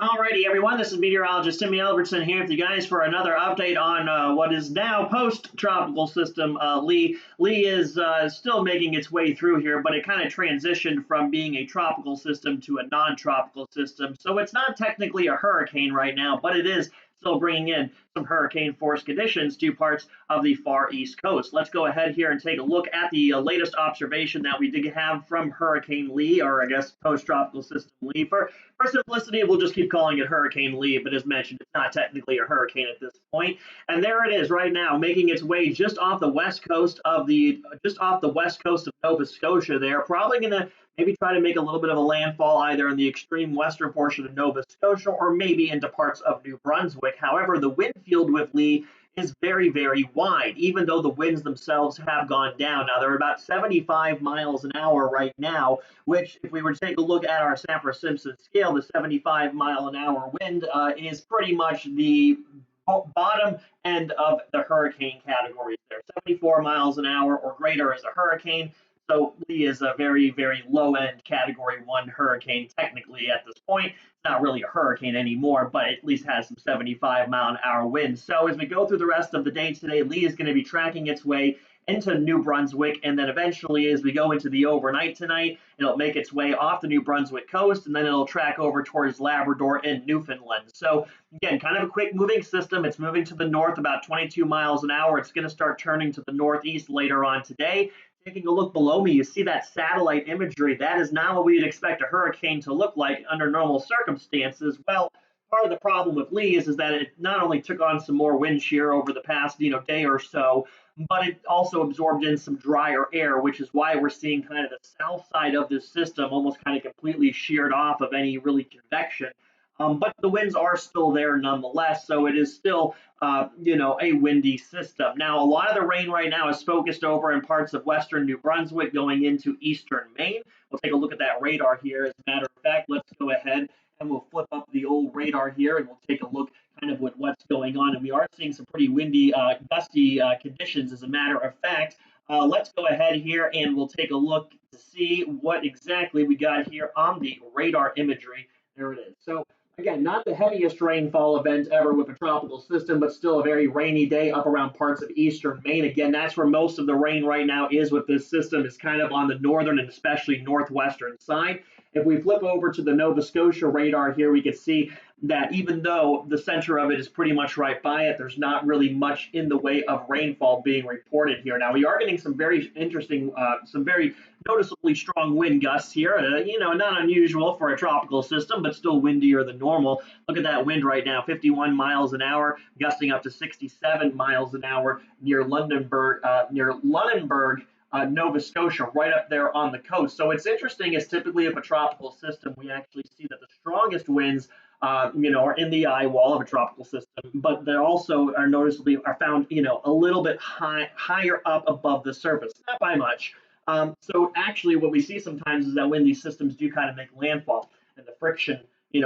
Alrighty, everyone. This is meteorologist Timmy Albertson here with you guys for another update on what is now post-tropical system Lee. Lee is still making its way through here, but it kind of transitioned from being a tropical system to a non-tropical system. So it's not technically a hurricane right now, but it is still bringing in some hurricane force conditions to parts of the far east coast. Let's go ahead here and take a look at the latest observation that we did have from Hurricane Lee, or I guess post-tropical system Lee. For simplicity, we'll just keep calling it Hurricane Lee, but as mentioned, it's not technically a hurricane at this point. And there it is right now, making its way just off the west coast of Nova Scotia there. Probably gonna maybe try to make a little bit of a landfall either in the extreme western portion of Nova Scotia or maybe into parts of New Brunswick. However, the wind field with Lee is very, very wide, even though the winds themselves have gone down. Now, they're about 75 miles an hour right now, which, if we were to take a look at our Sampras-Simpson scale, the 75-mile-an-hour wind is pretty much the bottom end of the hurricane categories there. 74 miles an hour or greater is a hurricane. So Lee is a very, very low end category 1 hurricane technically at this point. It's not really a hurricane anymore, but at least has some 75-mile-an-hour winds. So as we go through the rest of the day today, Lee is going to be tracking its way into New Brunswick, and then eventually as we go into the overnight tonight, it'll make its way off the New Brunswick coast, and then it'll track over towards Labrador and Newfoundland. So again, kind of a quick moving system. It's moving to the north about 22 miles an hour. It's going to start turning to the northeast later on today. Taking a look below me, you see that satellite imagery. That is not what we'd expect a hurricane to look like under normal circumstances. Well, part of the problem with Lee is that it not only took on some more wind shear over the past day or so, but it also absorbed in some drier air, which is why we're seeing kind of the south side of this system almost kind of completely sheared off of any really convection. But the winds are still there nonetheless, so it is still, a windy system. Now, a lot of the rain right now is focused over in parts of western New Brunswick going into eastern Maine. We'll take a look at that radar here. As a matter of fact, let's go ahead and we'll flip up the old radar here and we'll take a look kind of with what's going on. And we are seeing some pretty windy, gusty conditions, as a matter of fact. Let's go ahead here and we'll take a look to see what exactly we got here on the radar imagery. There it is. So again, not the heaviest rainfall event ever with a tropical system, but still a very rainy day up around parts of eastern Maine. Again, that's where most of the rain right now is with this system, is kind of on the northern and especially northwestern side. If we flip over to the Nova Scotia radar here, we can see that even though the center of it is pretty much right by it, there's not really much in the way of rainfall being reported here. Now, we are getting some very interesting, some very noticeably strong wind gusts here. Not unusual for a tropical system, but still windier than normal. Look at that wind right now, 51 miles an hour, gusting up to 67 miles an hour near Lunenburg, Nova Scotia, right up there on the coast. So it's interesting, is typically of a tropical system, we actually see that the strongest winds are in the eye wall of a tropical system, but they also are found, a little bit higher up above the surface, not by much. So actually what we see sometimes is that when these systems do kind of make landfall and the friction,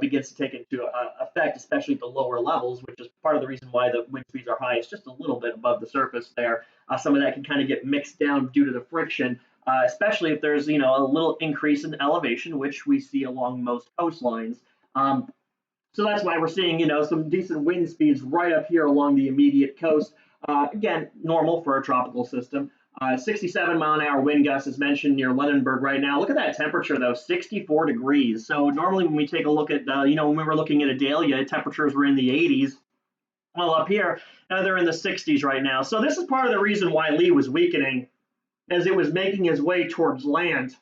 begins to take into effect, especially at the lower levels, which is part of the reason why the wind speeds are high. It's just a little bit above the surface there. Some of that can kind of get mixed down due to the friction, especially if there's, a little increase in elevation, which we see along most coastlines. So that's why we're seeing, some decent wind speeds right up here along the immediate coast. Again, normal for a tropical system. 67-mile-an-hour wind gusts is mentioned near Lunenburg right now. Look at that temperature, though, 64 degrees. So normally when we take a look at, when we were looking at Adelia, temperatures were in the 80s. Well, up here, they're in the 60s right now. So this is part of the reason why Lee was weakening, as it was making its way towards land.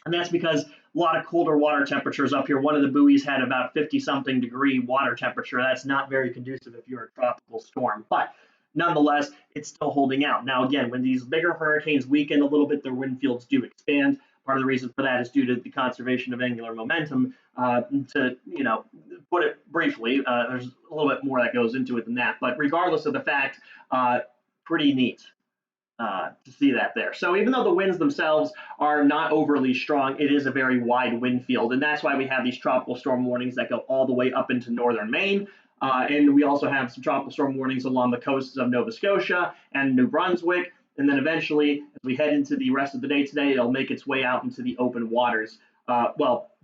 And that's because a lot of colder water temperatures up here. One of the buoys had about 50-something degree water temperature. That's not very conducive if you're a tropical storm. But nonetheless, it's still holding out. Now, again, when these bigger hurricanes weaken a little bit, their wind fields do expand. Part of the reason for that is due to the conservation of angular momentum. To put it briefly, there's a little bit more that goes into it than that. But regardless of the fact, pretty neat to see that there. So even though the winds themselves are not overly strong, it is a very wide wind field. And that's why we have these tropical storm warnings that go all the way up into northern Maine. And we also have some tropical storm warnings along the coasts of Nova Scotia and New Brunswick. And then eventually, as we head into the rest of the day today, it'll make its way out into the open waters.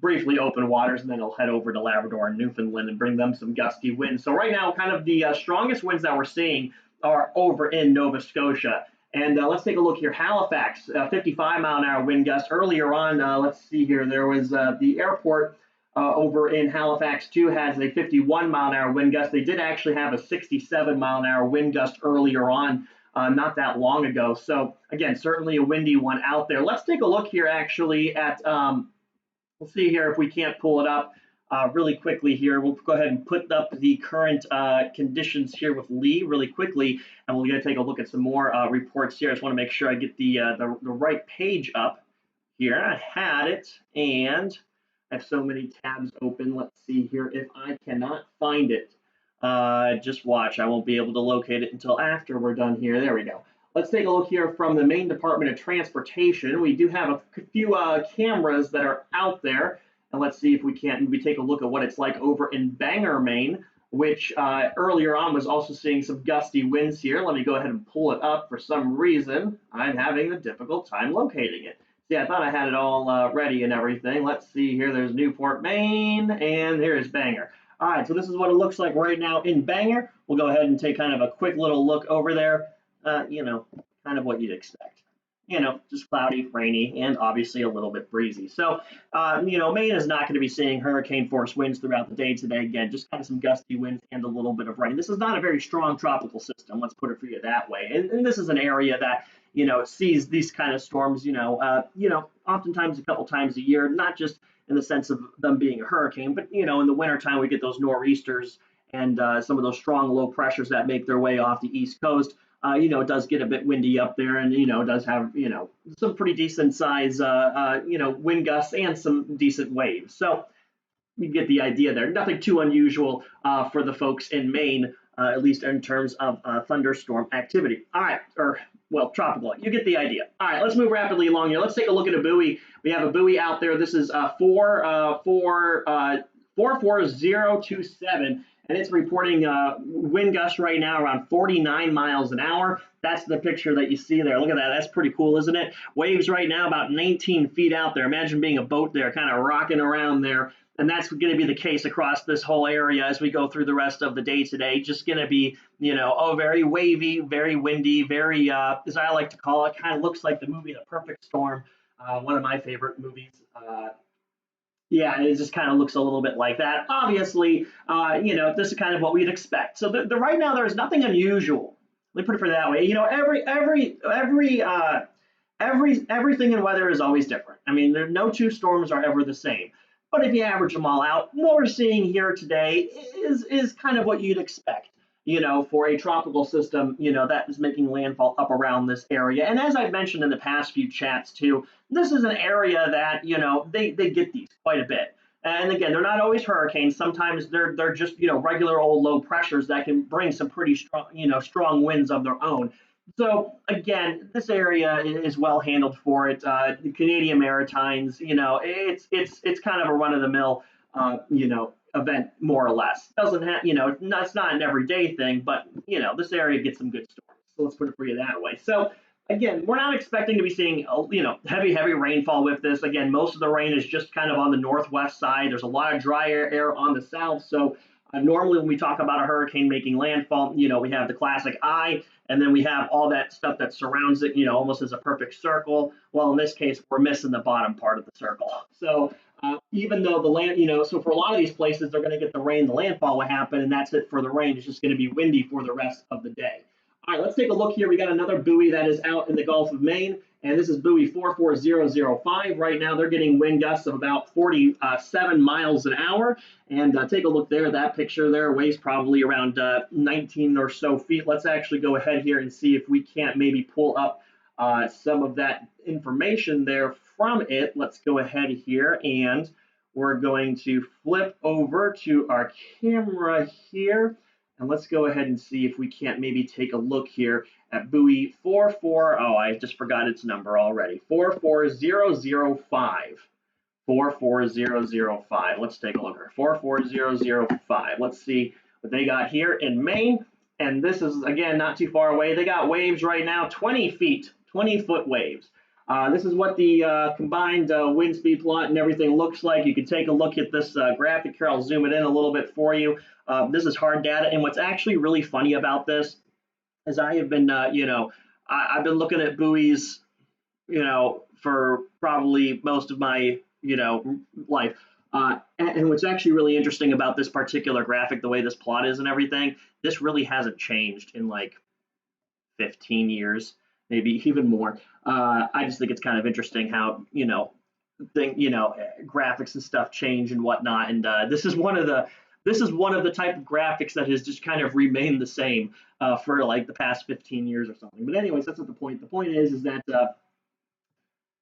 briefly open waters, and then it'll head over to Labrador and Newfoundland and bring them some gusty winds. So right now, kind of the strongest winds that we're seeing are over in Nova Scotia. And let's take a look here. Halifax, 55-mile-an-hour wind gust. Earlier on, let's see here, there was the airport over in Halifax, too, has a 51-mile-an-hour wind gust. They did actually have a 67-mile-an-hour wind gust earlier on, not that long ago. So, again, certainly a windy one out there. Let's take a look here, actually, at we'll see here if we can't pull it up really quickly here. We'll go ahead and put up the current conditions here with Lee really quickly, and we're going to take a look at some more reports here. I just want to make sure I get the right page up here. I had it, and I have so many tabs open. Let's see here if I cannot find it. Just watch. I won't be able to locate it until after we're done here. There we go. Let's take a look here from the Maine Department of Transportation. We do have a few cameras that are out there, and let's see if we can't maybe take a look at what it's like over in Bangor, Maine, which earlier on was also seeing some gusty winds here. Let me go ahead and pull it up. For some reason, I'm having a difficult time locating it. See, I thought I had it all ready and everything. Let's see here. There's Newport, Maine, and here's Bangor. All right, so this is what it looks like right now in Bangor. We'll go ahead and take kind of a quick little look over there. Kind of what you'd expect. Just cloudy, rainy, and obviously a little bit breezy. So, Maine is not going to be seeing hurricane force winds throughout the day today. Again, just kind of some gusty winds and a little bit of rain. This is not a very strong tropical system. Let's put it for you that way. And this is an area that, sees these kind of storms, oftentimes a couple times a year, not just in the sense of them being a hurricane, but, in the wintertime, we get those nor'easters and some of those strong low pressures that make their way off the East Coast. It does get a bit windy up there, and does have some pretty decent size wind gusts and some decent waves. So you get the idea there. Nothing too unusual for the folks in Maine, at least in terms of thunderstorm activity. All right, tropical. You get the idea. All right, let's move rapidly along here. Let's take a look at a buoy. We have a buoy out there. This is 44027. And it's reporting wind gusts right now around 49 miles an hour. That's the picture that you see there. Look at that. That's pretty cool, isn't it? Waves right now about 19 feet out there. Imagine being a boat there, kind of rocking around there. And that's going to be the case across this whole area as we go through the rest of the day today. Just going to be, very wavy, very windy, very, as I like to call it, kind of looks like the movie The Perfect Storm, one of my favorite movies. Yeah, it just kind of looks a little bit like that. Obviously, this is kind of what we'd expect. So right now, there's nothing unusual. Let me put it for that way. Everything in weather is always different. I mean, no two storms are ever the same. But if you average them all out, what we're seeing here today is kind of what you'd expect. For a tropical system, that is making landfall up around this area. And as I've mentioned in the past few chats too, this is an area that, they get these quite a bit. And again, they're not always hurricanes. Sometimes they're just, regular old low pressures that can bring some pretty strong, strong winds of their own. So again, this area is well handled for it. The Canadian Maritimes, it's kind of a run of the mill, event more or less. Doesn't have, it's not an everyday thing, but this area gets some good storms. So let's put it for you that way. So again, we're not expecting to be seeing heavy rainfall with this. Again, most of the rain is just kind of on the northwest side. There's a lot of dry air on the south. So normally when we talk about a hurricane making landfall, we have the classic eye, and then we have all that stuff that surrounds it, almost as a perfect circle. Well, in this case, we're missing the bottom part of the circle. So even though the land, so for a lot of these places, they're going to get the rain, the landfall will happen, and that's it for the rain. It's just going to be windy for the rest of the day. All right, let's take a look here. We got another buoy that is out in the Gulf of Maine, and this is buoy 44005. Right now, they're getting wind gusts of about 47 miles an hour. And take a look there. That picture there, waves probably around 19 or so feet. Let's actually go ahead here and see if we can't maybe pull up some of that information there from it. Let's go ahead here, and we're going to flip over to our camera here. And let's go ahead and see if we can't maybe take a look here at buoy 44. Oh, I just forgot its number already. 44005. 44005. Let's take a look here. 44005. Let's see what they got here in Maine. And this is, again, not too far away. They got waves right now, 20 feet, 20-foot waves. This is what the combined wind speed plot and everything looks like. You can take a look at this graphic here. I'll zoom it in a little bit for you. This is hard data, and what's actually really funny about this is I have been, I've been looking at buoys, for probably most of my, life. And what's actually really interesting about this particular graphic, the way this plot is and everything, this really hasn't changed in like 15 years, maybe even more. I just think it's kind of interesting how, graphics and stuff change and whatnot. And this is one of the type of graphics that has just kind of remained the same for like the past 15 years or something. But anyways, that's not the point. The point is that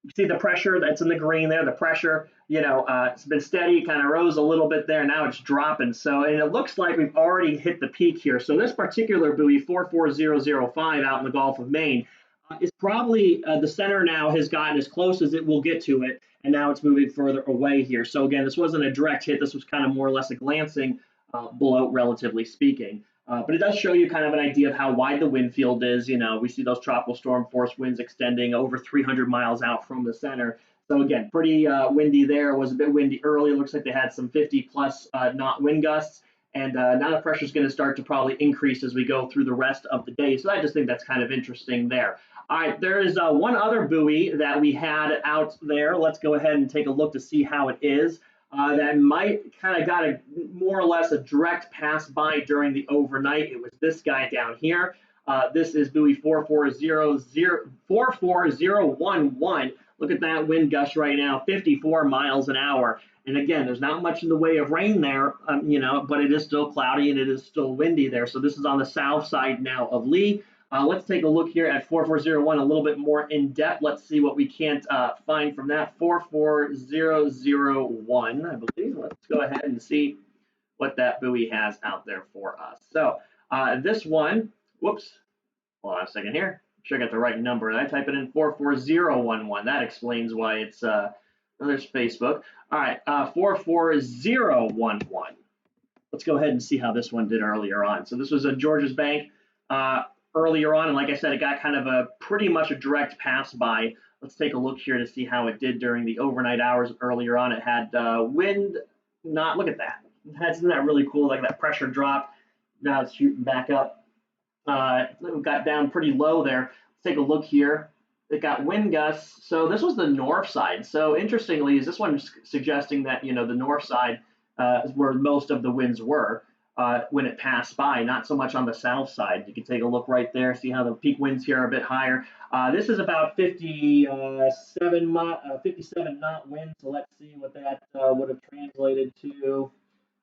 you see the pressure that's in the green there. The pressure, it's been steady, kind of rose a little bit there. Now it's dropping. So, and it looks like we've already hit the peak here. So this particular buoy, 44005 out in the Gulf of Maine, is probably the center now has gotten as close as it will get to it. And now it's moving further away here. So again, this wasn't a direct hit. This was kind of more or less a glancing blow, relatively speaking. But it does show you kind of an idea of how wide the wind field is. We see those tropical storm force winds extending over 300 miles out from the center. So again, pretty windy there. It was a bit windy early. It looks like they had some 50 plus knot wind gusts. And now the pressure is going to start to probably increase as we go through the rest of the day. So I just think that's kind of interesting there. All right, there is one other buoy that we had out there. Let's go ahead and take a look to see how it is. That might kind of got a more or less a direct pass by during the overnight. It was this guy down here. This is buoy 44011. Look at that wind gust right now, 54 miles an hour. And again, there's not much in the way of rain there, but it is still cloudy and it is still windy there. So this is on the south side now of Lee. Let's take a look here at 4401 a little bit more in depth. Let's see what we can't find from that. 44001, I believe. Let's go ahead and see what that buoy has out there for us. So this one, whoops, hold on a second here. Make sure I got the right number. I type it in 44011. That explains why it's there's Facebook. All right, 44011. Let's go ahead and see how this one did earlier on. So this was a Georges Bank earlier on, and like I said, it got kind of a pretty much a direct pass by. Let's take a look here to see how it did during the overnight hours earlier on. It had wind, look at that. Isn't that really cool? Like that pressure drop. Now it's shooting back up. It got down pretty low there. Let's take a look here. It got wind gusts. So this was the north side. So interestingly, is this one suggesting that the north side is where most of the winds were when it passed by, not so much on the south side. You can take a look right there, see how the peak winds here are a bit higher. This is about 57 knot wind. So let's see what that would have translated to.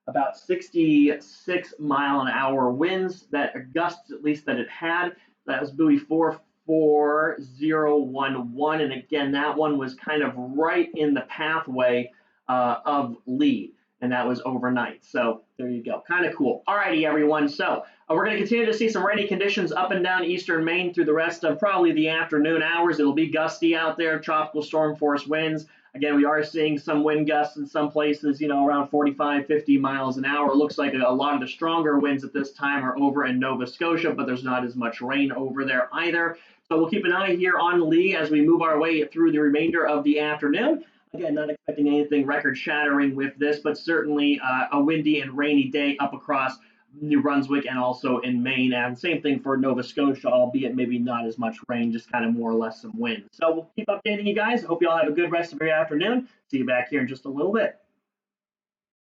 About 66 mile an hour winds, that gusts at least that it had. That was buoy 44011, and again, that one was kind of right in the pathway of Lee, and that was overnight. So there you go, kind of cool. All righty, everyone. So we're going to continue to see some rainy conditions up and down eastern Maine through the rest of probably the afternoon hours. It'll be gusty out there, tropical storm force winds. Again, we are seeing some wind gusts in some places, around 45, 50 miles an hour. It looks like a lot of the stronger winds at this time are over in Nova Scotia, but there's not as much rain over there either. So we'll keep an eye here on Lee as we move our way through the remainder of the afternoon. Again, not expecting anything record-shattering with this, but certainly a windy and rainy day up across New Brunswick and also in Maine. And same thing for Nova Scotia, albeit maybe not as much rain, just kind of more or less some wind. So we'll keep updating you guys. I hope you all have a good rest of your afternoon. See you back here in just a little bit.